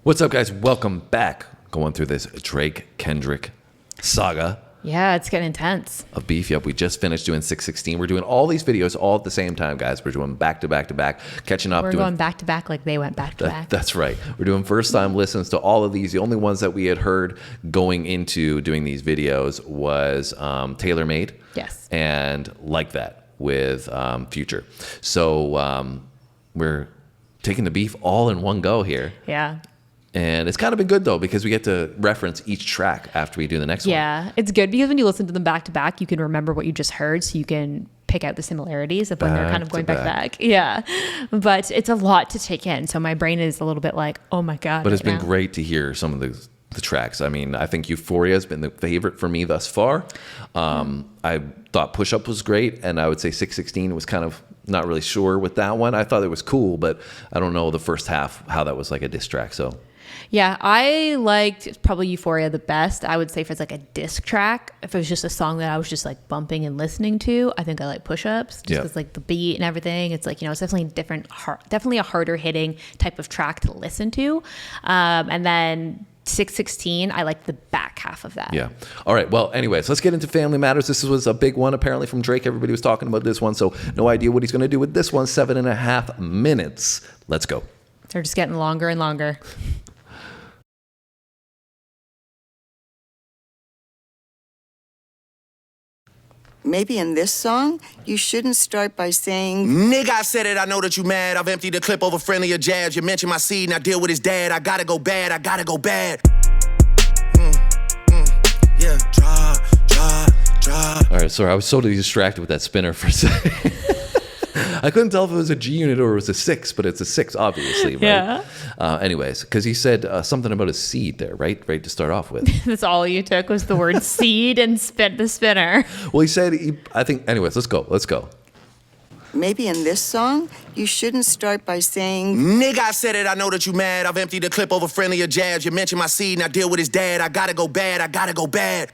What's up, guys? Welcome back. Going through this Drake-Kendrick saga. Yeah, it's getting intense. Of beef. Yep, we just finished doing 616. We're doing all these videos all at the same time, guys. We're doing back to back to back, catching up. We're going back to back like they went back to back. That's right. We're doing first time listens to all of these. The only ones that we had heard going into doing these videos was Tailor Made. Yes. And Like That with Future. So we're taking the beef all in one go here. Yeah. And it's kind of been good, though, because we get to reference each track after we do the next one. Yeah, it's good because when you listen to them back to back, you can remember what you just heard, so you can pick out the similarities of when they're kind of going back to back. Yeah, but it's a lot to take in, so my brain is a little bit like, oh my God. But it's been great to hear some of the tracks. I mean, I think Euphoria has been the favorite for me thus far. I thought Push Up was great, and I would say 616 was kind of not really sure with that one. I thought it was cool, but I don't know the first half, how that was like a diss track, so... Yeah, I liked probably Euphoria the best. I would say if it's like a disc track, if it was just a song that I was just like bumping and listening to, I think I like Push Ups just because like the beat and everything. It's like, you know, it's definitely definitely a harder hitting type of track to listen to. And then 616, I like the back half of that. Yeah. All right. Well, anyways, let's get into Family Matters. This was a big one apparently from Drake. Everybody was talking about this one, so no idea what he's going to do with this one. 7.5 minutes. Let's go. They're just getting longer and longer. Maybe in this song, you shouldn't start by saying, Nigga, I said it, I know that you mad. I've emptied the clip over friendlier jabs. You mentioned my seed and I deal with his dad. I gotta go bad, I gotta go bad. Yeah, draw. All right, sorry, I was so distracted with that spinner for a second. I couldn't tell if it was a G unit or it was a 6, but it's a 6, obviously, right? Yeah. Anyways, because he said something about a seed there, right? Right to start off with. That's all you took was the word seed and spit the spinner. Well, he said, I think, anyways, let's go. maybe in this song, you shouldn't start by saying, Nigga, I said it, I know that you mad. I've emptied the clip over friendlier jabs. You mentioned my seed and I deal with his dad. I gotta go bad, I gotta go bad.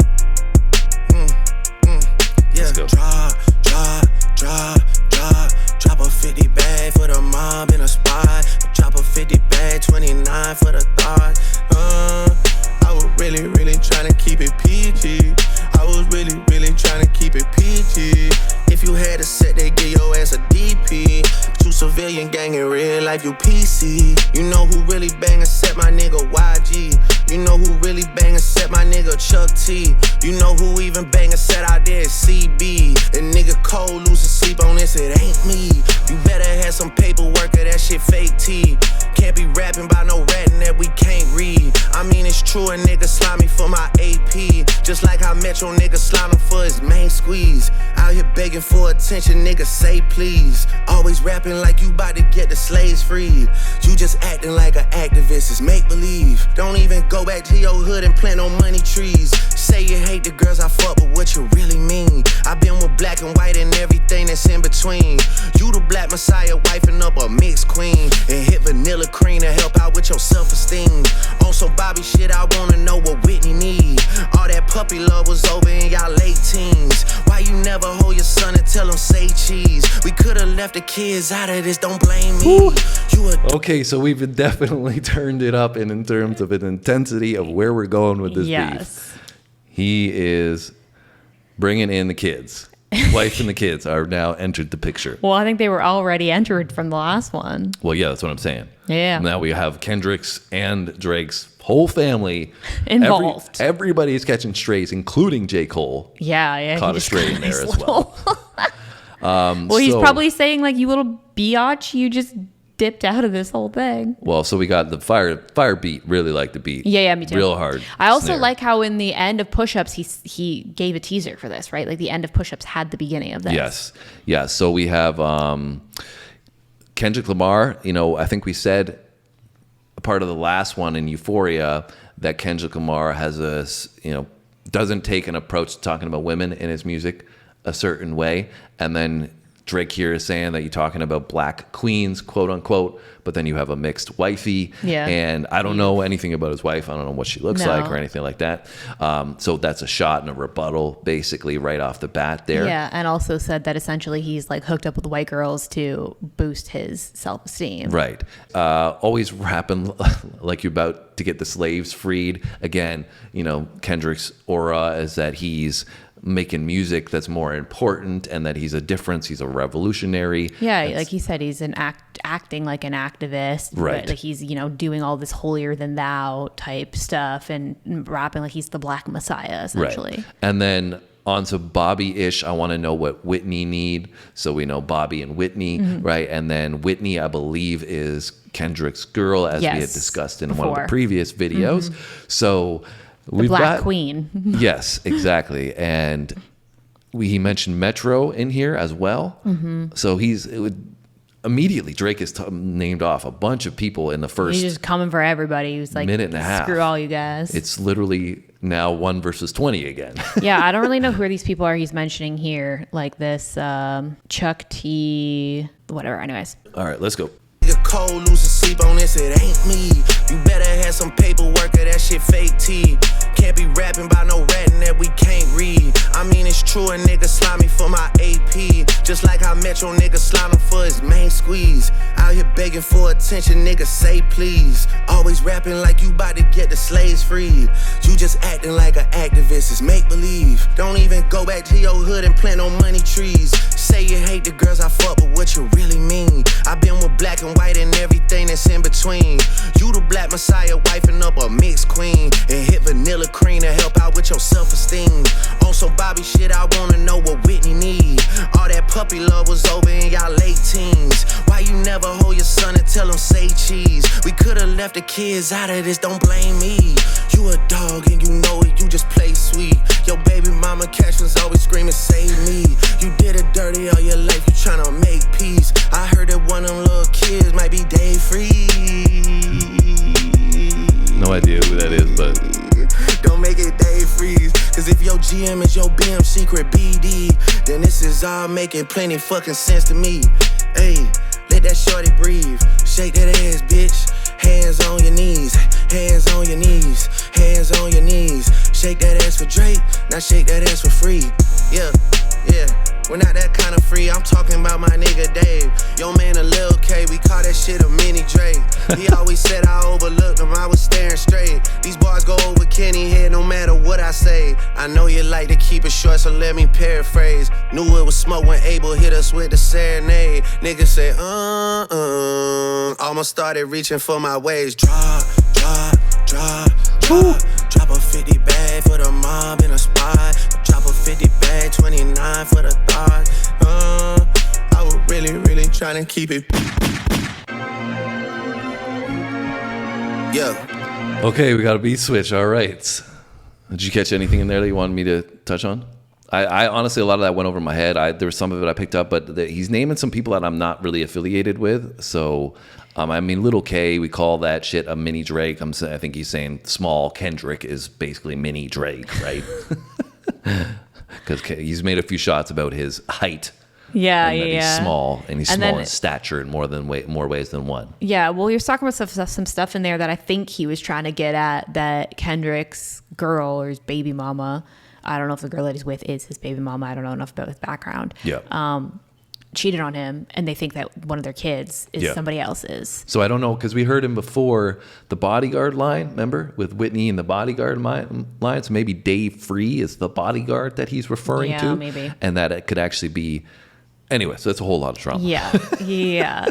Yeah, Let's go. Drop a 50 bag for the mob in a spot. Drop a 50 bag, 29 for the thought. I was really trying to keep it PG. I was really trying to keep it PG. If you had a set, they give your ass a DP. You civilian gang in real life, you PC. You know who really bang except my nigga YG. You know who really bang except my nigga Chuck T. You know who even bang except out there is CB. And nigga Cole losing sleep on this, it ain't me. You better have some paperwork or that shit fake T. Can't be rapping by no ratting that we can't read. I mean it's true, a nigga slime me for my AP. Just like how Metro nigga slime him for his main squeeze. Out here begging for attention, nigga say please. Always rapping like you bout to get the slaves freed. You just acting like an activist, it's make believe. Don't even go back to your hood and plant no money trees. Say you hate the girls I fuck, but what you really mean? I've been with black and white and everything that's in between. You the black messiah wifing up a mixed queen. And hit vanilla cream to help out with your self-esteem. On some Bobby shit, I wanna know what Whitney need. All that puppy love was over in y'all late teens. Why you never hold your son and tell him say cheese? We could've left the kids out of this, don't blame me. Okay, so we've definitely turned it up in terms of an intensity of where we're going with this beef. He is bringing in the kids. Wife and the kids are now entered the picture. Well, I think they were already entered from the last one. Well, yeah, that's what I'm saying. Yeah. Now we have Kendrick's and Drake's whole family involved. Everybody's catching strays, including J. Cole. Yeah. Caught a stray in there as well. Well, he's probably saying like, you little biatch, you just dipped out of this whole thing. Well, so we got the fire beat. Really like the beat. Yeah, me too. Real hard. I also snare. like how in the end of Push-Ups, he gave a teaser for this, right? Like the end of Push-Ups had the beginning of this. Yes. So we have Kendrick Lamar. You know, I think we said a part of the last one in Euphoria that Kendrick Lamar has doesn't take an approach to talking about women in his music a certain way, and then Drake here is saying that you're talking about black queens, quote unquote, but then you have a mixed wifey. Yeah. And I don't know anything about his wife. I don't know what she looks like or anything like that. So that's a shot and a rebuttal basically right off the bat there. Yeah. And also said that essentially he's like hooked up with white girls to boost his self-esteem. Right. Always rapping like you're about to get the slaves freed. Again, you know, Kendrick's aura is that he's making music that's more important and that he's a difference. He's a revolutionary. Yeah, like he said, he's acting like an activist. Right. Like he's, you know, doing all this holier than thou type stuff and rapping like he's the Black Messiah, essentially. Right. And then on to Bobby-ish, I want to know what Whitney need. So we know Bobby and Whitney, right? And then Whitney, I believe, is Kendrick's girl, as we had discussed in one of the previous videos. So we've Black got Queen. Yes, exactly. And he mentioned Metro in here as well. So immediately Drake is named off a bunch of people in the first He's just coming for everybody. He was like, minute and a half. Screw all you guys. It's literally now 1 versus 20 again. Yeah, I don't really know who these people are he's mentioning here. Like this Chuck T, whatever. Anyways. All right, let's go. Nigga cold, losing sleep on this, it ain't me. You better have some paperwork or that shit fake tea. Can't be rapping by no ratting that we can't read. I mean, it's true, a nigga slimy for my AP. Just like how Metro nigga slimy for his main squeeze. Out here begging for attention, nigga, say please. Always rapping like you about to get the slaves freed. You just acting like an activist, it's make believe. Don't even go back to your hood and plant no money trees. Say you hate the girls I fuck, but what you really mean? I've been with black and white and everything that's in between. You the Black Messiah, wifing up a mixed queen. And hit vanilla cream to help out with your self-esteem. On some Bobby shit, I wanna know what Whitney need. All that puppy love was over in y'all late teens. Why you never hold your son and tell him say cheese? We could've left the kids out of this, don't blame me. You a dog and you know it, you just play sweet. Your baby mama cash was always screaming, save me. You did it dirty all your life, you tryna make peace. I heard that one of them little kids might be day free. No idea who that is, but don't make it day freeze. Cause if your GM is your BM secret BD, then this is all making plenty fucking sense to me. Hey, let that shorty breathe. Shake that ass, bitch. Hands on your knees. Hands on your knees. Hands on your knees. Shake that ass for Drake. Now shake that ass for free. Yeah, yeah. We're not that kind of free, I'm talking about my nigga Dave. Yo man, a Lil K, we call that shit a mini Drake. He always said I overlooked him, I was staring straight. These bars go over Kenny head no matter what I say. I know you like to keep it short, so let me paraphrase. Knew it was smoke when Abel hit us with the serenade. Niggas say, almost started reaching for my waist. Drop a 50 bag for the mob in a spot. Drop a 50 bag, 29 for the thought. I was really trying to keep it. Yeah. okay, we got a beat switch. All right. Did you catch anything in there that you wanted me to touch on? I honestly, a lot of that went over my head. There was some of it I picked up, but he's naming some people that I'm not really affiliated with. So, I mean, Little K, we call that shit a mini Drake. I think he's saying small Kendrick is basically mini Drake, right? Because he's made a few shots about his height. Yeah, and that yeah. He's small, and he's And small then- in stature in more ways than one. Yeah, well, you're talking about some stuff in there that I think he was trying to get at, that Kendrick's girl or his baby mama, I don't know if the girl that he's with is his baby mama, I don't know enough about his background, Yeah. cheated on him, and they think that one of their kids is somebody else's. So I don't know, because we heard him before the Bodyguard line, remember? With Whitney and the Bodyguard line. So maybe Dave Free is the bodyguard that he's referring to. Yeah, maybe. And that it could actually be... Anyway, so that's a whole lot of drama. Yeah.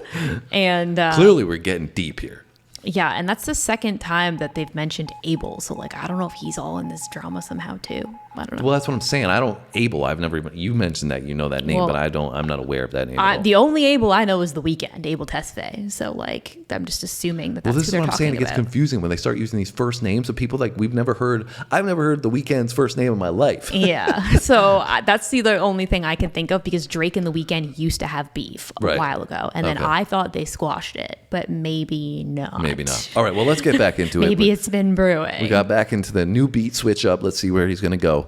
And Clearly we're getting deep here. yeah, and that's the second time that they've mentioned Abel. So like, I don't know if he's all in this drama somehow too. I don't know. Well, that's what I'm saying. I've never even... You mentioned that, you know that name, Well, but I'm not aware of that name at all. The only Abel I know is The Weeknd, Abel Tesfaye. So like, I'm just assuming that that's Well, this is who what they're I'm saying. It talking gets about. confusing when they start using these first names of people like we've never heard. I've never heard The Weeknd's first name in my life. Yeah. So that's the only thing I can think of, because Drake and The Weeknd used to have beef a while ago. And then Okay. I thought they squashed it, but maybe not. Maybe not. All right, well, let's get back into it. Maybe it's been brewing. We got back into the new beat switch up. Let's see where he's going to go.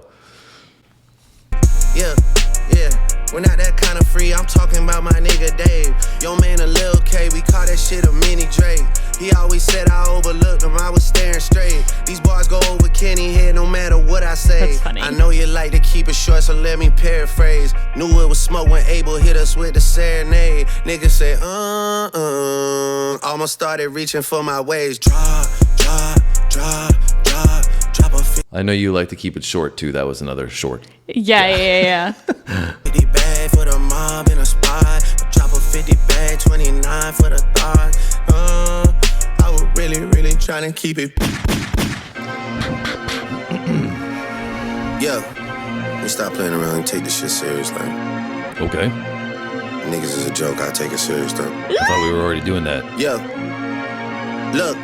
Yeah, we're not that kind of free. free, I'm talking about my nigga Dave. Yo man, a Lil K, we call that shit a mini Drake. He always said I overlooked him, I was staring straight. These bars go over Kenny head no matter what I say. That's funny. I know you like to keep it short, so let me paraphrase. Knew it was smoke when Abel hit us with the serenade. Niggas say, almost started reaching for my waves. Drop a 50 I know you like to keep it short too. That was another short. Yeah. 50 bag for the mob in a spot. Drop a 50 bag, 29 for the thought. I was really trying to keep it. Yeah, we stop playing around and take this shit serious, like. Okay. Niggas is a joke, I take it serious though. I thought we were already doing that. Yeah. Look.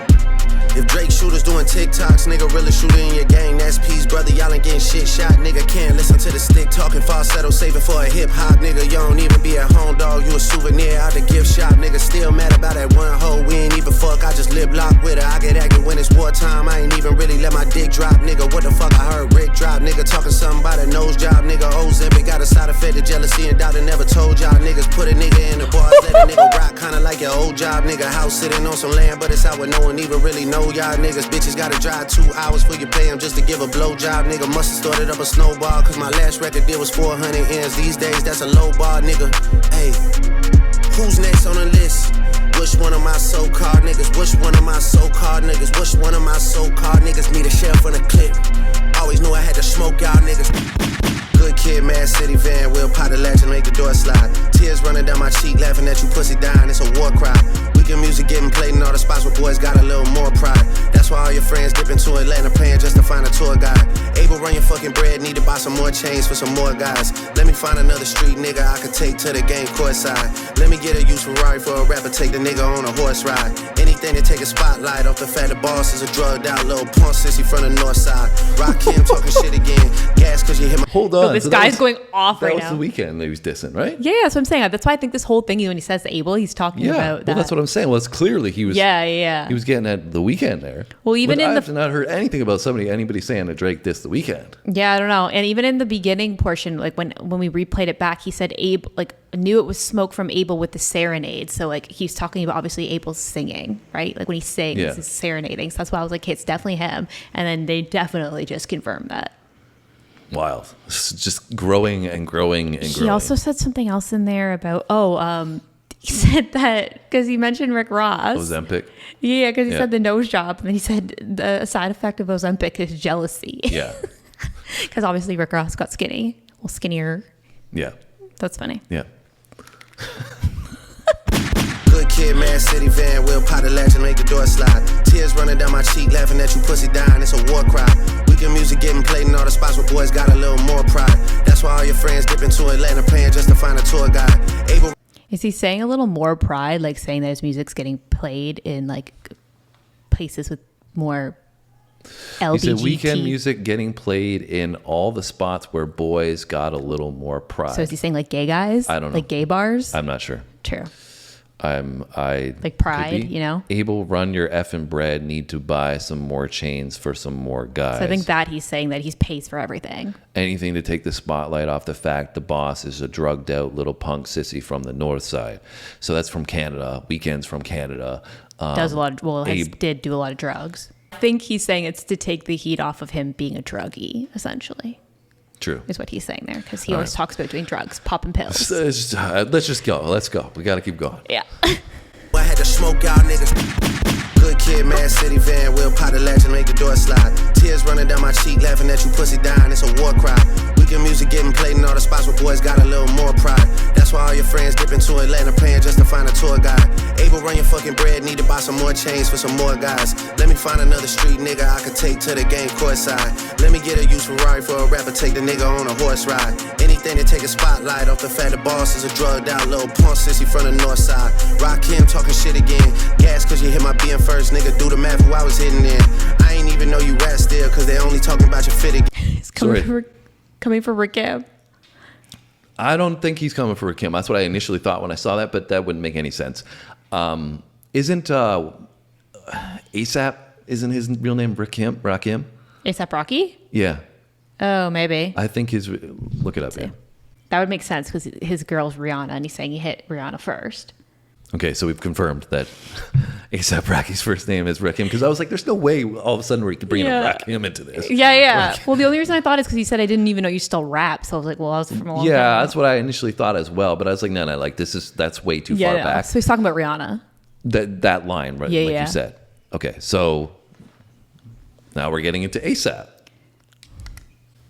If Drake shooters doing TikToks, nigga really shooting in your gang, that's peace, brother. Y'all ain't getting shit shot, nigga. Can't listen to the stick talking falsetto, saving for a hip hop, nigga. You don't even be at home, dog. You a souvenir out the gift shop, nigga. Still mad about that one hoe. We ain't even fuck, I just lip lock with her. I get active when it's wartime. I ain't even really let my dick drop, nigga. What the fuck I heard Rick drop, nigga. Talking something about a nose job, nigga. Ozempic got a side effect of jealousy and doubt. I never told y'all niggas put a nigga in the bars, let a nigga rock, kinda like your old job, nigga. House sitting on some land, but it's out where no one even really know y'all niggas. Bitches gotta drive 2 hours for you pay them just to give a blowjob, nigga. Musta started up a snowball, cause my last record deal was 400 M's. These days, that's a low bar, nigga. Hey, who's next on the list? Which one of my so-called niggas? Which one of my so-called niggas? Which one of my so-called niggas need a sheriff on the clip? Always knew I had to smoke y'all niggas. Good kid, Mad City van, we'll pot the latch and make the door slide. Tears running down my cheek, laughing at you pussy dying, it's a war cry. Weekend music getting played in all the spots where boys got a little more pride. That's why all your friends dip into Atlanta paying just to find a tour guide. Able run your fucking bread, need to buy some more chains for some more guys. Let me find another street nigga I could take to the game courtside. Let me get a used Ferrari for a rapper, take the nigga on a horse ride. Anything to take a spotlight off the fact the boss is a drugged out little punk sissy from the north side. Rock him talking shit again, gas cause you hit my... Hold on. This So guy's that was- going off right That was now. the weekend that he was dissing, right? Yeah, that's what I'm saying. That's why I think this whole thing, when he says to Abel, he's talking Yeah. about Well, that. that's what I'm saying. Well, it's clearly he was. Yeah. He was getting at the weekend there. Well, even But in I've not heard anything about anybody saying that Drake dissed the weekend. Yeah, I don't know. And even in the beginning portion, like when we replayed it back, he said Abel, like, knew it was smoke from Abel with the serenade. So like he's talking about obviously Abel's singing, right? Like when he sings, Yeah. he's serenading. So that's why I was like, hey, it's definitely him. And then they definitely just confirmed that. Wild. It's just growing and growing and growing. He also said something else in there about, he said that because he mentioned Rick Ross. Ozempic. Yeah, because he Yeah. said the nose job. And then he said the side effect of Ozempic is jealousy. Yeah. Because obviously Rick Ross got skinny. Well, skinnier. Yeah. That's funny. Yeah. Good kid, Mad City van, we'll pot the latch and make the door slide. Tears running down my cheek, laughing at you pussy dying, it's a war cry. Weekend music getting played in all the spots where boys got a little more pride. That's why all your friends dip into Atlanta paying just to find a tour guide. Able... Is he saying a little more pride, like saying that his music's getting played in like places with more LBGT? He said weekend music getting played in all the spots where boys got a little more pride. So is he saying like gay guys? I don't know. Like gay bars? I'm not sure. True. Like pride, you know? Able, run your effing bread, need to buy some more chains for some more guys. So I think that he's saying that he pays for everything. Anything to take the spotlight off the fact the boss is a drugged out little punk sissy from the north side. So that's from Canada. Weekends from Canada. Does a lot of, well, Abe- did do a lot of drugs. I think he's saying it's to take the heat off of him being a druggie, essentially, True. is what he's saying there. Because he All always right. talks about doing drugs, popping pills. So let's just go. Let's go. We got to keep going. Yeah. I had to smoke y'all niggas. Good kid, Mad City van, we'll pot the latch and make the door slide. Tears running down my cheek, laughing at you pussy dying, it's a war cry. Weekend music getting played in all the spots where boys got a little more pride. That's why all your friends dip into Atlanta paying just to find a tour guide. Able run your fucking bread, need to buy some more chains for some more guys. Let me find another street nigga I could take to the game courtside. Let me get a used Ferrari for a rapper, take the nigga on a horse ride. Anything to take a spotlight off the fact the boss is a drugged out little punk sissy from the north side. Rock him talking shit again, gas cause you hit my BM first, nigga. Do the math who I was hitting in. I ain't even know you rap still, cause they only talking about your fit again. He's coming for Rick Gibb. I don't think he's coming for Rakim. That's what I initially thought when I saw that, but that wouldn't make any sense. Isn't ASAP, isn't his real name Rakim? ASAP Rocky? Yeah. Oh, maybe. I think look it up, yeah. That would make sense because his girl's Rihanna, and he's saying he hit Rihanna first. Okay, so we've confirmed that A$AP Rocky's first name is Rakim, because I was like, there's no way all of a sudden we could bring Rakim into this. Yeah. Like, well, the only reason I thought is because he said I didn't even know you still rap. So I was like, well, I was from a long time ago. that's what I initially thought as well. But I was like, no, like that's way too far back. So he's talking about Rihanna. That line, right? Like you said. Okay, so now we're getting into A$AP.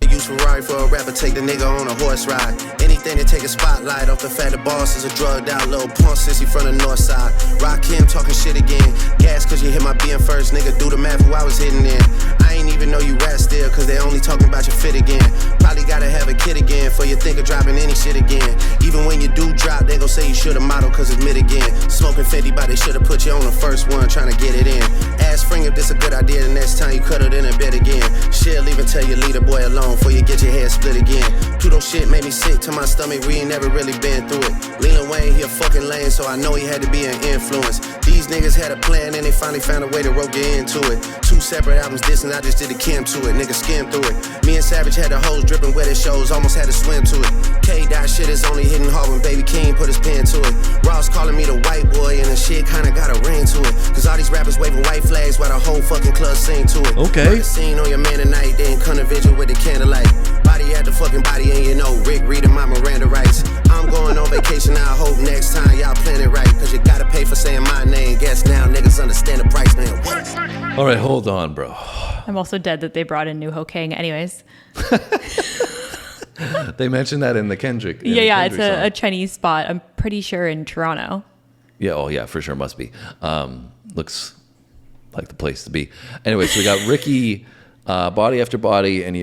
Use Ferrari for a rapper, take the nigga on a horse ride. Anything to take a spotlight off the fact the boss is a drugged out little punk sissy from the north side. Rock him talking shit again. Gas cause you hit my BM first, nigga. Do the math who I was hitting in. I ain't even know you rap still, cause they only talking about your fit again. Probably gotta have a kid again for you think of dropping any shit again. Even when you do drop, they gon' say you should've modeled cause it's mid again. Smoking 50, but they should've put you on the first one, trying to get it in. Ask Spring if this a good idea, the next time you cut it in a bed again. Shit, leave it till you leave the boy alone before you get your head split again. Pluto shit made me sick to my stomach, we ain't never really been through it. Lil Wayne, he a fucking lame, so I know he had to be an influence. These niggas had a plan and they finally found a way to rope you into it. 2 separate albums dissing, I just did a Kim to it, nigga skim through it. Me and Savage had the hoes dripping wet at shows, almost had to swim to it. K-Dot shit is only hitting hard when Baby King put his pen to it. Ross calling me the white boy and the shit kinda got a ring to it. Cause all these rappers waving white flags while the whole fucking club sing to it. Okay. Scene on your man tonight, then come to vigil with the candlelight. Body at the fucking body, and you know Rick reading my Miranda rights. I'm going on vacation, I hope next time y'all plan it right. Cause you gotta pay for saying my name. Guess now niggas understand the price, man. What? All right, hold on, bro. I'm also dead that they brought in New Ho King. Anyways. They mentioned that in the Kendrick. It's a Chinese spot. I'm pretty sure in Toronto. Yeah, for sure, must be. Looks like the place to be. Anyway, so we got Ricky, Body After Body, and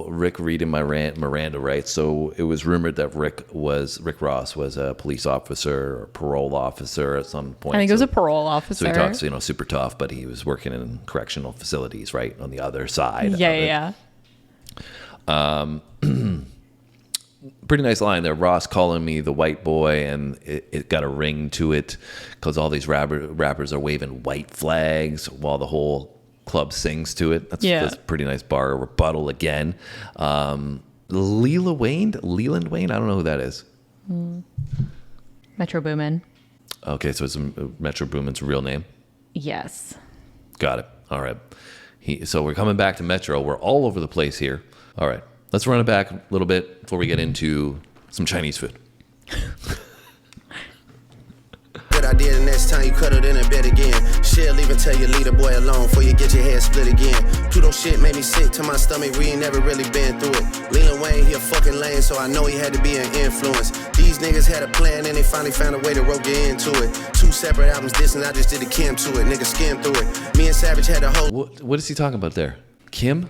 Rick reading my Miranda rights. So it was rumored that Rick Ross was a police officer or parole officer at some point. I think it was a parole officer. So he talks, super tough, but he was working in correctional facilities, right, on the other side. Yeah. Pretty nice line there. Ross calling me the white boy, and it got a ring to it because all these rappers are waving white flags while the whole club sings to it. That's a pretty nice bar rebuttal again. Leland Wayne? I don't know who that is. Metro Boomin. Okay, so it's Metro Boomin's real name? Yes. Got it. All right. So we're coming back to Metro. We're all over the place here. All right. Let's run it back a little bit before we get into some Chinese food. Good idea, the next time you cut it in a bed again. Shit, leave it till you leave the boy alone before you get your head split again. Pluto shit made me sick to my stomach, we ain't never really been through it. Lil Wayne, he a fucking lame, so I know he had to be an influence. These niggas had a plan and they finally found a way to rope you into it. 2 separate albums dissing, I just did a Kim to it, nigga skim through it. Me and Savage had the whole... What is he talking about there? Kim?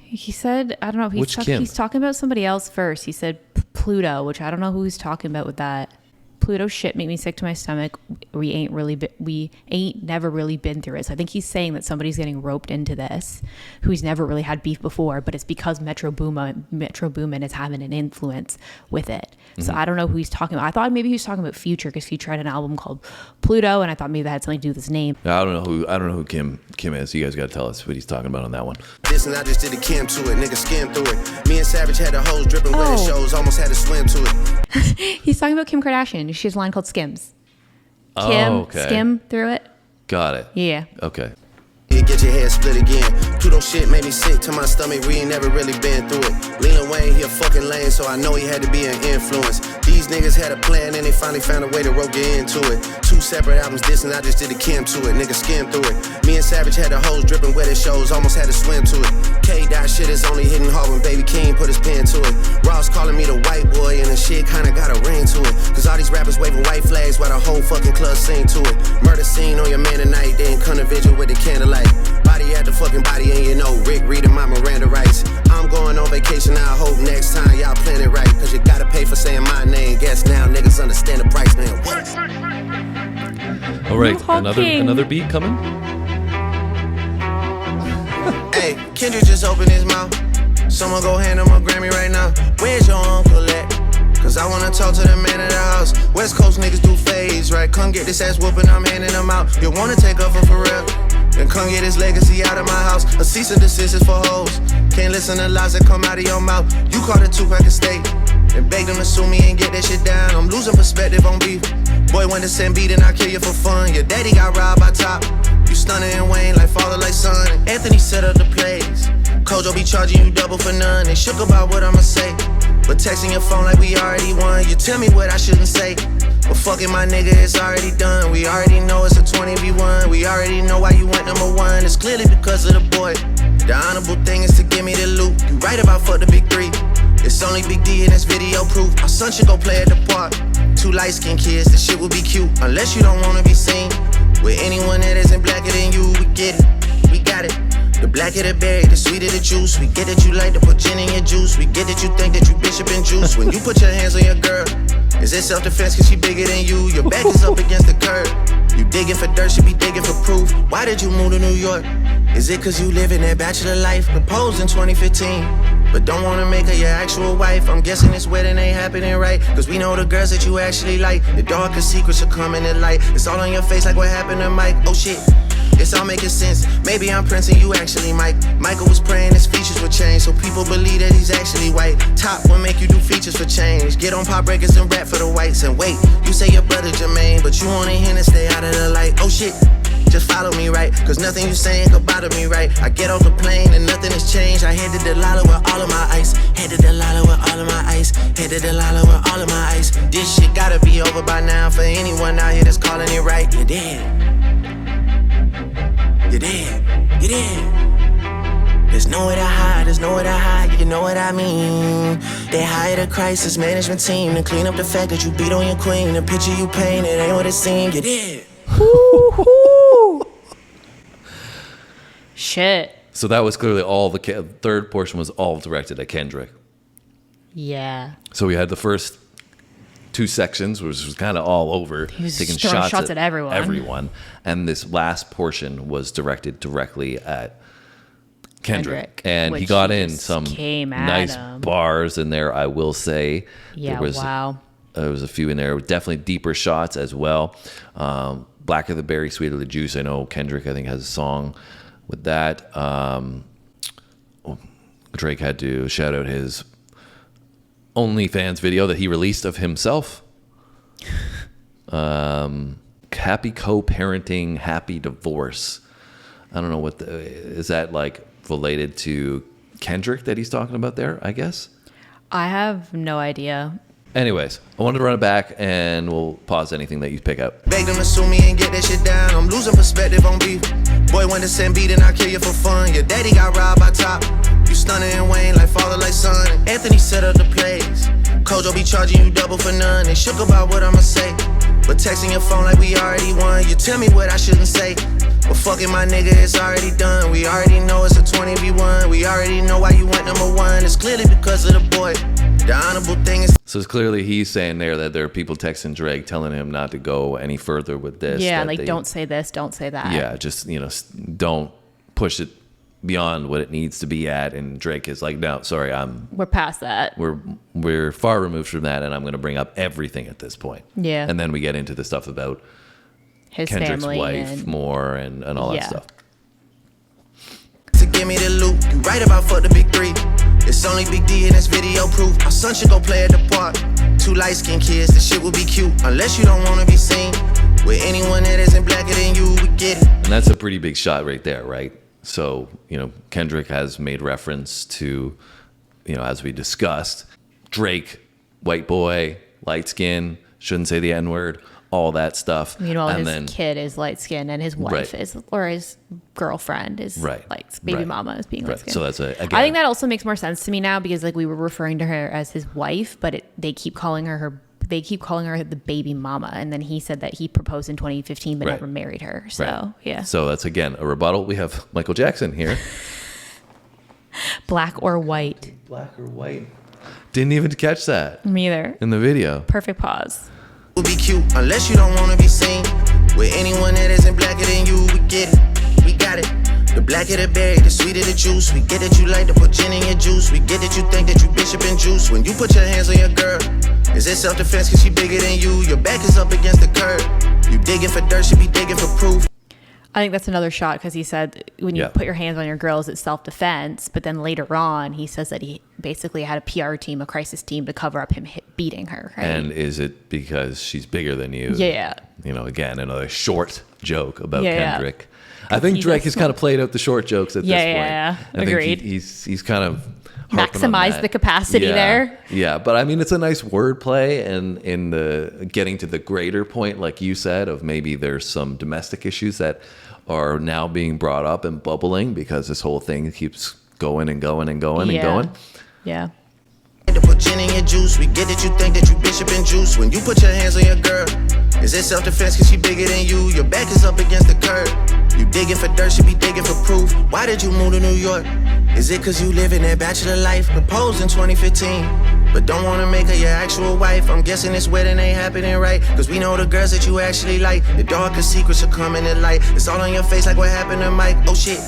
He said, I don't know. He's talking about somebody else first. He said Pluto, which I don't know who he's talking about with that. Pluto shit made me sick to my stomach. We ain't never really been through it. So I think he's saying that somebody's getting roped into this who's never really had beef before, but it's because Metro Boomin is having an influence with it. Mm-hmm. So I don't know who he's talking about. I thought maybe he was talking about Future because Future had an album called Pluto, and I thought maybe that had something to do with his name. I don't know who Kim is. You guys got to tell us what he's talking about on that one. Listen, I just did a Kim to it, nigga skim through it. Me and Savage had the hoes dripping wet at shows, almost had to swim to it. He's talking about Kim Kardashian. She has a line called Skims. Kim, skim through it. Got it. Yeah. Okay. You get your head split again. Pluto shit made me sick to my stomach, we ain't never really been through it. Lil Wayne, he a fucking lame, so I know he had to be an influence. These niggas had a plan and they finally found a way to rope you into it. 2 separate albums dissing, I just did a Kim to it, nigga skim through it. Me and Savage had the hoes dripping wet at shows, almost had to swim to it. K-Dot shit is only hitting hard when Baby King put his pen to it. Ross calling me the white boy and the shit kinda got a ring to it. Cause all these rappers waving white flags while the whole fucking club sing to it. Murder scene on your man tonight, then come to vigil with the candlelight. Body at the fucking body, and you know Rick reading my Miranda rights. I'm going on vacation, I hope next time y'all plan it right. Cause you gotta pay for saying my name. Guess now niggas understand the price, man. What? All right, another beat coming. Hey, Kendrick just opened his mouth. Someone go hand him a Grammy right now. Where's your uncle at? Cause I wanna talk to the man of the house. West Coast niggas do phase, right? Come get this ass whooping, I'm handing them out. You wanna take over for real? Then come get his legacy out of my house. A cease and desist is for hoes. Can't listen to lies that come out of your mouth. You caught a 2-pack of steak. and beg them to sue me and get that shit down. I'm losing perspective on beef. Boy went to send beat and I kill you for fun. Your daddy got robbed by Top. You stunning and Wayne like father like son. Anthony set up the plays. Kojo be charging you double for none. They shook about what I'ma say, but texting your phone like we already won. You tell me what I shouldn't say, but fucking my nigga, it's already done. We already know it's a 20v1. We already know why you went number one. It's clearly because of the boy. The honorable thing is to give me the loot. You right about fuck the big three. It's only Big D and it's video proof. Our son should go play at the park. Two light-skinned kids, this shit will be cute. Unless you don't wanna be seen with anyone that isn't blacker than you. We get it, we got it. The blacker the berry, the sweeter the juice. We get that you like to put gin in your juice. We get that you think that you bishop and juice. When you put your hands on your girl, is it self-defense cause she bigger than you? Your back is up against the curb. You digging for dirt, should be digging for proof. Why did you move to New York? Is it cause you living that bachelor life? Proposed in 2015, but don't wanna make her your actual wife. I'm guessing this wedding ain't happening right, cause we know the girls that you actually like. The darkest secrets are coming to light. It's all on your face like what happened to Mike. Oh shit, it's all making sense. Maybe I'm Prince and you actually Mike. Michael was praying his features would change, so people believe that he's actually white. Top will make you do features for change. Get on pop breakers and rap for the whites. And wait, you say your brother Jermaine, but you wanna him to stay out of the light. Oh shit, just follow me right, cause nothing you saying could bother me right. I get off the plane and nothing has changed. I head to Delilah with all of my ice. Head to Delilah with all of my ice. Head to Delilah with all of my ice. This shit gotta be over by now for anyone out here that's calling it right. You're dead. You're dead, you're dead. There's nowhere to hide, there's nowhere to hide, you know what I mean. They hired a crisis management team to clean up the fact that you beat on your queen. The picture you painted ain't what it seemed. You're dead. Shit. So that was clearly all the third portion was all directed at Kendrick. Yeah. So we had the first two sections, which was kind of all over, He was taking throwing shots at everyone. And this last portion was directed directly at Kendrick. And he which got in just some came at nice him. bars in there, I will say. Yeah, There was a few in there, definitely deeper shots as well. Blacker the berry, sweeter the juice. I know Kendrick, I think, has a song with that. Drake had to shout out his OnlyFans video that he released of himself. Happy co-parenting, happy divorce. I don't know what is that like related to Kendrick that he's talking about there, I guess. I have no idea. Anyways, I wanted to run it back and we'll pause anything that you pick up. Beg them to sue me and get that shit down. I'm losing perspective on beef. Boy went to send beat and I kill you for fun. Your daddy got robbed by Top. You stunning and Wayne like father like son. Anthony set up the plays. Kojo be charging you double for none. They shook about what I'ma say, but texting your phone like we already won. You tell me what I shouldn't say, but fucking my nigga, it's already done. We already know it's a 20v1. We already know why you went number one. It's clearly because of the boy. The honorable thing is. So it's clearly he's saying there that there are people texting Drake telling him not to go any further with this. Yeah, like don't say this, don't say that. Yeah, just, don't push it beyond what it needs to be at. And Drake is like, no, sorry, we're past that. We're far removed from that, and I'm going to bring up everything at this point. Yeah. And then we get into the stuff about His Kendrick's family wife more and all that stuff. to give me the loot. You right about fuck the big three. It's only Big D and it's video proof. Our son should go play at the park. Two light-skinned kids, this shit will be cute. Unless you don't wanna be seen with anyone that isn't blacker than you, we get it. And that's a pretty big shot right there, right? So, Kendrick has made reference to, as we discussed, Drake, white boy, light skin, shouldn't say the N-word, all that stuff. Meanwhile, and his kid is light skinned and his wife is, or his girlfriend is baby mama is being light skinned. So that's again. I think that also makes more sense to me now because we were referring to her as his wife, but they keep calling her the baby mama. And then he said that he proposed in 2015 but never married her. So yeah. So that's again a rebuttal. We have Michael Jackson here. Black or white. Black or white. Didn't even catch that. Me either. In the video. Perfect pause. Will be cute unless you don't wanna be seen with anyone that isn't blacker than you. We get it, we got it. The blacker the berry, the sweeter the juice. We get that you like to put gin in your juice. We get that you think that you bishop and juice. When you put your hands on your girl, is it self-defense cause she bigger than you? Your back is up against the curb. You digging for dirt, she be digging for proof. I think that's another shot because he said when you put your hands on your girls, it's self-defense. But then later on, he says that basically had a PR team, a crisis team to cover up him beating her. Right? And is it because she's bigger than you? Yeah. You know, again, another short joke about Yeah. Kendrick. I think Drake has kind of played out the short jokes at this point. Yeah. I Agreed. think he's kind of harping on Maximize that. the capacity there. Yeah, but I mean, it's a nice wordplay, and in the getting to the greater point, like you said, of maybe there's some domestic issues that are now being brought up and bubbling because this whole thing keeps going and going and going and going. Yeah. To put gin in your juice, we get that you think that you bishop and juice. When you put your hands on your girl, is it self-defense cause she bigger than you? Your back is up against the curb. You digging for dirt, she be digging for proof. Why did you move to New York? Is it cause you live in that bachelor life? Proposed in 2015, but don't wanna make her your actual wife. I'm guessing this wedding ain't happening right, cause we know the girls that you actually like. The darkest secrets are coming to light. It's all on your face like what happened to Mike. Oh shit,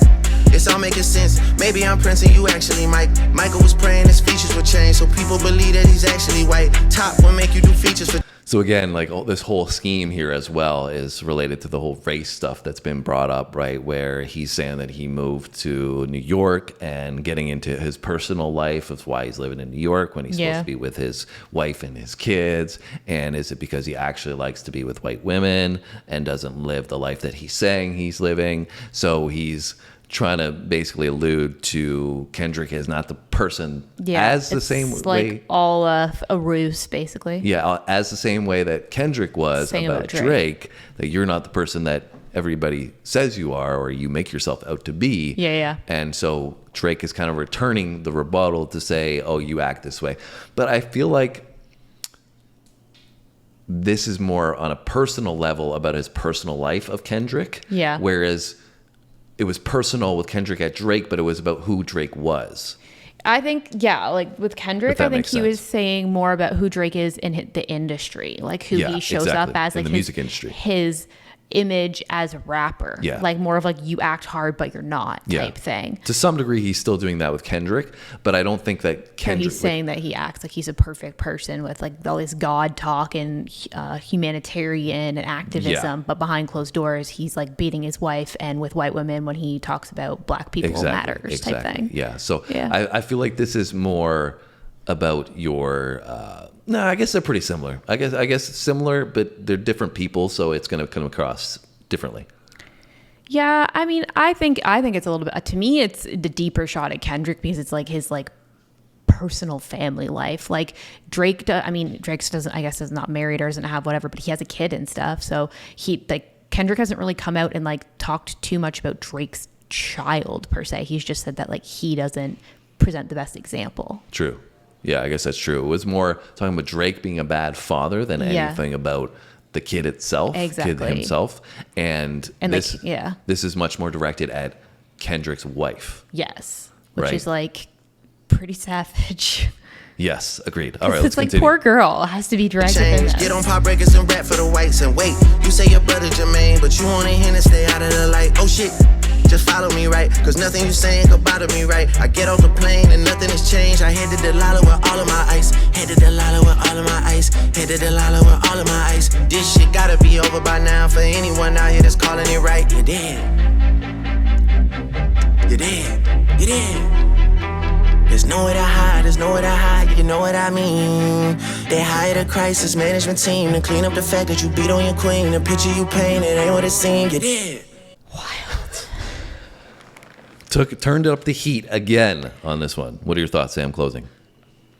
it's all making sense. Maybe I'm Prince and you actually Mike. Michael was praying his features would change, so people believe that he's actually white. Top will make you do features for. So again, like this whole scheme here as well is related to the whole race stuff that's been brought up, right? Where he's saying that he moved to New York and getting into his personal life of why he's living in New York when he's supposed to be with his wife and his kids. And is it because he actually likes to be with white women and doesn't live the life that he's saying he's living? So he's trying to basically allude to Kendrick as not the person as the same like way. all a ruse, basically. Yeah, as the same way that Kendrick was Same about about Drake. Drake, that you're not the person that everybody says you are or you make yourself out to be. Yeah. And so Drake is kind of returning the rebuttal to say, oh, you act this way. But I feel like this is more on a personal level about his personal life of Kendrick. Yeah. Whereas it was personal with Kendrick at Drake, but it was about who Drake was. I think, like with Kendrick, I think makes he sense. was saying more about who Drake is in the industry, like who he shows exactly. up as, In like the music industry. his image as a rapper. Yeah. Like more of like you act hard, but you're not type thing. To some degree, he's still doing that with Kendrick, but I don't think that Kendrick. He's saying that he acts like he's a perfect person with like all this God talk and humanitarian and activism, but behind closed doors, he's like beating his wife and with white women when he talks about black people matters type thing. Yeah. So I feel like this is more about your. No, I guess they're pretty similar. I guess similar, but they're different people, so it's going to come across differently. Yeah, I mean, I think it's a little bit. To me, it's the deeper shot at Kendrick because it's like his like personal family life. Like Drake, Drake doesn't. I guess is not married or doesn't have whatever, but he has a kid and stuff. So Kendrick hasn't really come out and like talked too much about Drake's child per se. He's just said that like he doesn't present the best example. True. Yeah, I guess that's true. It was more talking about Drake being a bad father than anything about the kid itself, Exactly. kid himself. And this, like, this is much more directed at Kendrick's wife. Yes, which Right. is like pretty savage. Yes, agreed. All right, let's It's like continue. poor girl has to be dragged within change. this. Get on pop records and rap for the whites and wait. You say your brother Jermaine, but you only him to stay out of the light. Oh shit, just follow me right, cause nothing you saying could bother me right. I get off the plane and nothing has changed. I head to Delilah with all of my ice. Head to Delilah with all of my ice. Head to Delilah with all of my ice. This shit gotta be over by now for anyone out here that's calling it right. You're dead. You're dead. You're dead. There's nowhere to hide, there's nowhere to hide, you know what I mean. They hired a crisis management team to clean up the fact that you beat on your queen. The picture you painted ain't what it seemed, you did. Turned up the heat again on this one. What are your thoughts, Sam, closing?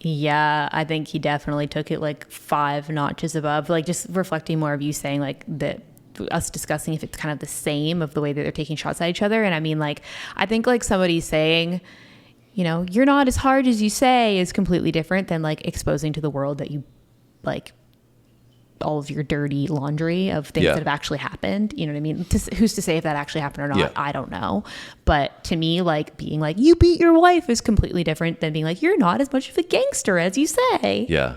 Yeah, I think he definitely took it like 5 notches above. Like just reflecting more of you saying like that, us discussing if it's kind of the same of the way that they're taking shots at each other. And I mean, like, I think like somebody saying, you know, you're not as hard as you say is completely different than like exposing to the world that you like all of your dirty laundry of things that have actually happened. You know what I mean? Who's to say if that actually happened or not? Yeah. I don't know. But to me, like being like, you beat your wife is completely different than being like, you're not as much of a gangster as you say. Yeah.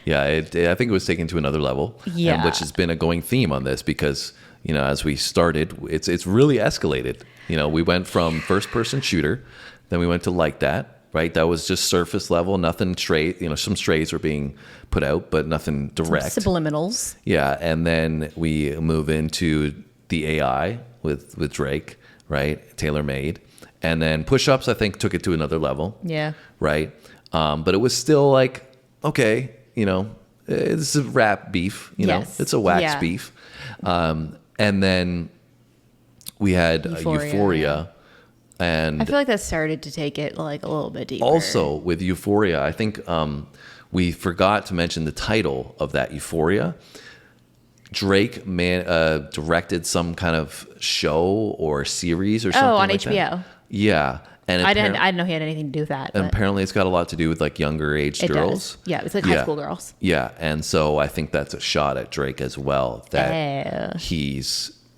Yeah. I think it was taken to another level. Yeah. And which has been a going theme on this because, you know, as we started, it's really escalated. You know, we went from first person shooter, then we went to like that. Right, that was just surface level, nothing straight. You know, some strays were being put out, but nothing direct. Subliminals. Yeah, and then we move into the AI with Drake, right? Tailor made, and then push ups. I think took it to another level. Yeah. Right. But it was still like, okay, it's a rap beef, Yes. it's a wax Yeah. beef. And then we had Euphoria. And I feel like that started to take it like a little bit deeper. also with Euphoria, I think we forgot to mention the title of that Euphoria. Drake directed some kind of show or series or something on like HBO. that. Yeah. And I didn't know he had anything to do with that. and But apparently it's got a lot to do with like younger age it girls. does. Yeah, it's like high school girls. Yeah. And so I think that's a shot at Drake as well. That Oh.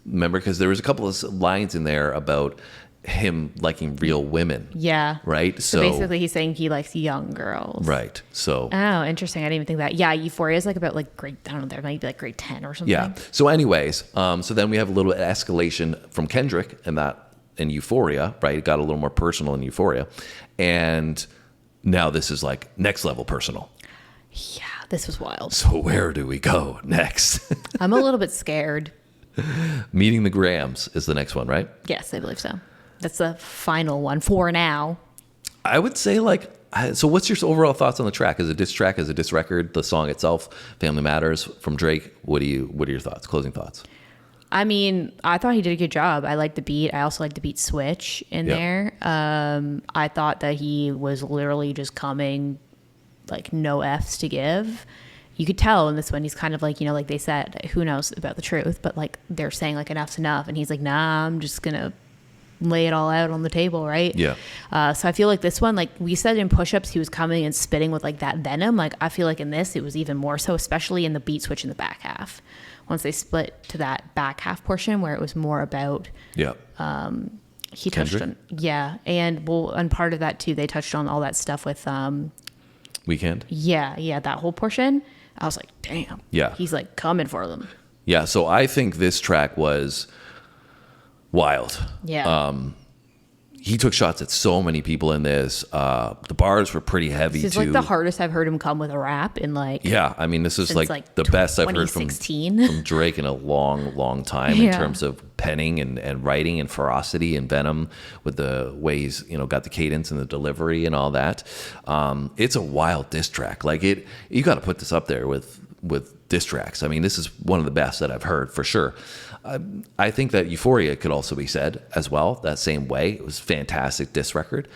remember, because there was a couple of lines in there about him liking real women. Yeah. Right. So basically he's saying he likes young girls. Right. So Oh, interesting. I didn't even think that. Yeah, Euphoria is like about like grade, I don't know, there might be like grade 10 or something. yeah. So anyways, so then we have a little escalation from Kendrick in Euphoria, right? It got a little more personal in Euphoria. And now this is like next level personal. Yeah, this was wild. So where do we go next? I'm a little bit scared. Meeting the Grams is the next one, right? Yes, I believe so. That's the final one for now. I would say so what's your overall thoughts on the track? Is it a diss track? Is it a diss record? The song itself, Family Matters from Drake. What are your thoughts? Closing thoughts? I mean, I thought he did a good job. I like the beat. I also like the beat switch in Yep. there. I thought that he was literally just coming like no F's to give. You could tell in this one, he's kind of like, like they said, who knows about the truth, but like they're saying like enough's enough. And he's like, nah, I'm just going to lay it all out on the table, right? Yeah. So I feel like this one, like we said in push-ups, he was coming and spitting with like that venom. Like I feel like in this, it was even more so, especially in the beat switch in the back half. Once they split to that back half portion where it was more about Yeah. he touched Kendrick? on and part of that too, they touched on all that stuff with Weekend? that whole portion. I was like, damn. Yeah. He's like coming for them. Yeah. So I think this track was wild. Yeah. He took shots at so many people in this. The bars were pretty heavy This is too. like the hardest I've heard him come with a rap in like Yeah, I mean, this is since, like the best I've heard from 2016. Drake in a long, long time in Yeah. terms of penning and writing and ferocity and venom with the way he's got the cadence and the delivery and all that. It's a wild diss track. Like you got to put this up there with diss tracks. I mean, this is one of the best that I've heard for sure. I think that Euphoria could also be said as well that same way. It was a fantastic diss record.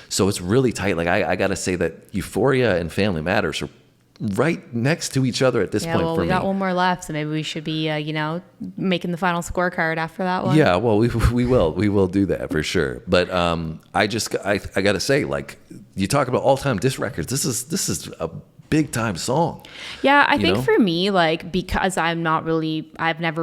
So it's really tight. Like I got to say that Euphoria and Family Matters are right next to each other at this point well, for we me. got one more left, so maybe we should be, making the final scorecard after that one. Yeah, well, we will do that for sure. But I got to say, like, you talk about all-time diss records. This is a big-time song. Yeah, I You think know? for me, like, because I've never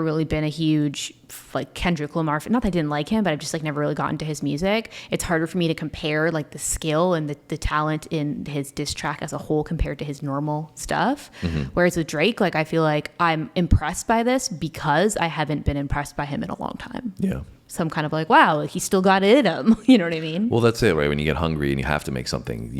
really been a huge like Kendrick Lamar fan. Not that I didn't like him, but I've just like never really gotten to his music. It's harder for me to compare like the skill and the talent in his diss track as a whole compared to his normal stuff. Mm-hmm. Whereas with Drake, like I feel like I'm impressed by this because I haven't been impressed by him in a long time. Yeah. So I'm kind of like, wow, like, he still got it in him. You know what I mean? Well, that's it, right? When you get hungry and you have to make something,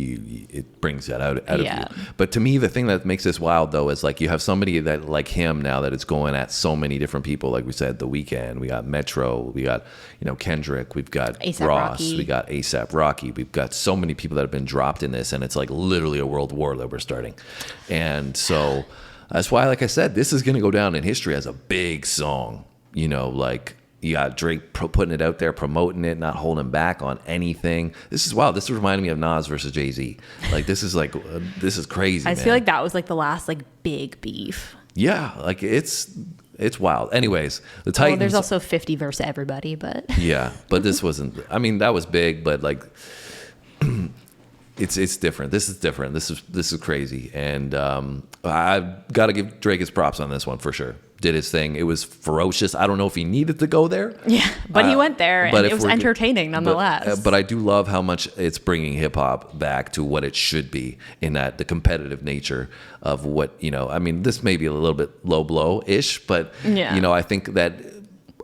it brings that out of Yeah. you. But to me, the thing that makes this wild, though, is like you have somebody that like him now that is going at so many different people. Like we said, The Weeknd, we got Metro, we got Kendrick, we've got A$AP Ross, Rocky. we got A$AP Rocky, we've got so many people that have been dropped in this, and it's like literally a world war that we're starting. And so that's why, like I said, this is going to go down in history as a big song. Like. You got Drake putting it out there, promoting it, not holding back on anything. This is wild. This reminded me of Nas versus Jay-Z. Like, this is crazy, I man. just feel like that was like the last like big beef. Yeah, like it's wild. Anyways, the Well, Titans. there's also 50 versus everybody, but Yeah, but this wasn't. I mean, that was big, but like, it's different. This is different. This is crazy, and I've got to give Drake his props on this one for sure. Did his thing. It was ferocious. I don't know if he needed to go there. yeah, but he went there but and if it was we're- entertaining nonetheless. But I do love how much it's bringing hip hop back to what it should be in that the competitive nature of what, I mean, this may be a little bit low blow ish, but, Yeah. I think that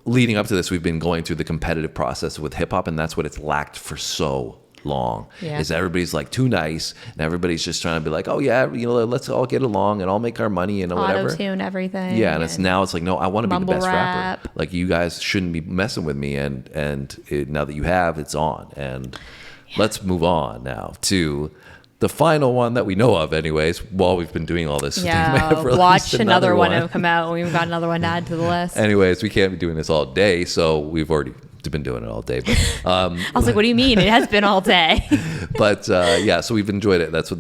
leading up to this, we've been going through the competitive process with hip hop, and that's what it's lacked for so long. Yeah. Is everybody's like too nice, and everybody's just trying to be like, oh yeah, let's all get along and all make our money and whatever. Auto-tune everything. Yeah, and it's like, no, I want to be the mumble best rap. rapper. Like, you guys shouldn't be messing with me, and now that you have, it's on. And let's move on now to the final one that we know of, anyways, while we've been doing all this. They may have released Watch another one come out, and we've got another one to add to the list. Anyways, we can't be doing this all day, so we've already been doing it all day. But I was like, what do you mean? It has been all day. But yeah, so we've enjoyed it. That's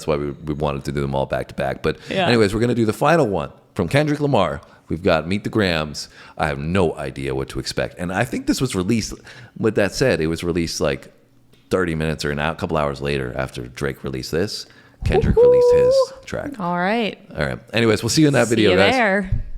why we wanted to do them all back to back. But anyways, we're going to do the final one from Kendrick Lamar. We've got Meet the Grams. I have no idea what to expect. And I think this was released, with that said, it was released like 30 minutes or a couple hours later after Drake released this. Kendrick released his track. All right. Anyways, we'll see you in that video, guys. There.